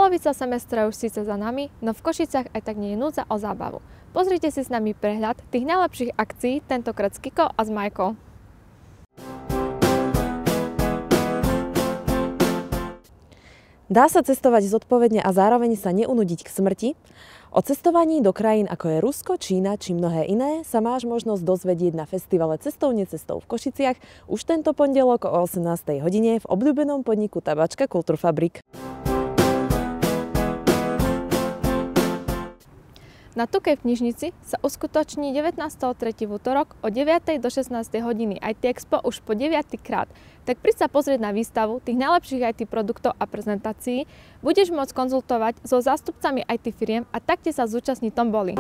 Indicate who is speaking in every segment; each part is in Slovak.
Speaker 1: Polovica semestra už síce za nami, no v Košiciach aj tak nie je núdza o zábavu. Pozrite si s nami prehľad tých najlepších akcií, tentokrát s Kikou a s Majkou.
Speaker 2: Dá sa cestovať zodpovedne a zároveň sa neunudiť k smrti? O cestovaní do krajín ako je Rusko, Čína či mnohé iné sa máš možnosť dozvedieť na festivale Cestovne cestou v Košiciach už tento pondelok o 18. hodine v obľúbenom podniku Tabačka Kulturfabrik.
Speaker 1: Na Tukej v Knižnici sa uskutoční 19.3. v útorok od 9. do 16. hodiny IT Expo už po 9. krát. Tak príď sa pozrieť na výstavu tých najlepších IT produktov a prezentácií, budeš môcť konzultovať so zástupcami IT firiem a taktiež sa zúčastniť tomboli.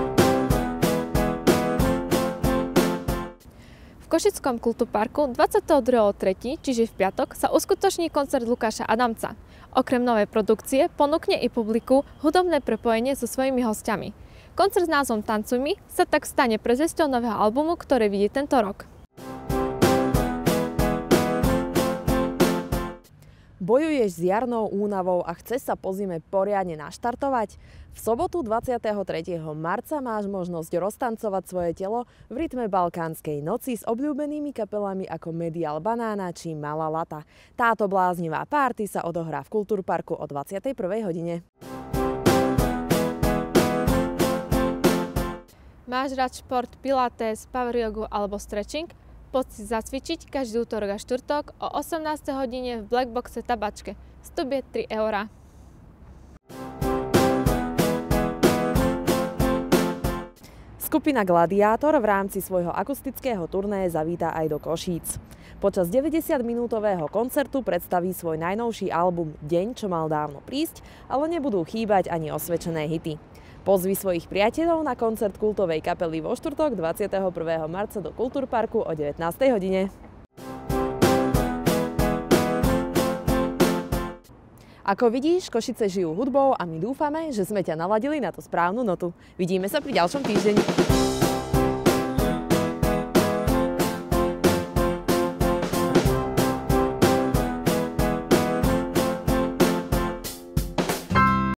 Speaker 1: V Košickom kultúrparku 22.3., čiže v piatok, sa uskutoční koncert Lukáša Adamca. Okrem novej produkcie ponúkne i publiku hudobné prepojenie so svojimi hostiami. Koncert s názvom Tancuj mi sa tak stane predzvesťou nového albumu, ktoré vidie tento rok.
Speaker 2: Bojuješ s jarnou únavou a chceš sa po zime poriadne naštartovať? V sobotu 23. marca máš možnosť roztancovať svoje telo v rytme Balkánskej noci s obľúbenými kapelami ako Medial Banana či Malá Lata. Táto bláznivá party sa odohrá v Kultúrparku o 21. hodine.
Speaker 1: Máš rád šport, pilates, power jogu alebo stretching? Poď si zacvičiť každý útorok a štvrtok o 18. hodine v Blackboxe Tabačke. Vstup je 3 €.
Speaker 2: Skupina Gladiátor v rámci svojho akustického turné zavíta aj do Košíc. Počas 90-minútového koncertu predstaví svoj najnovší album Deň, čo mal dávno prísť, ale nebudú chýbať ani osvedčené hity. Pozvi svojich priateľov na koncert kultovej kapely vo štvrtok 21. marca do Kultúrparku o 19. hodine. Ako vidíš, Košice žijú hudbou a my dúfame, že sme ťa naladili na tú správnu notu. Vidíme sa pri ďalšom týždeni.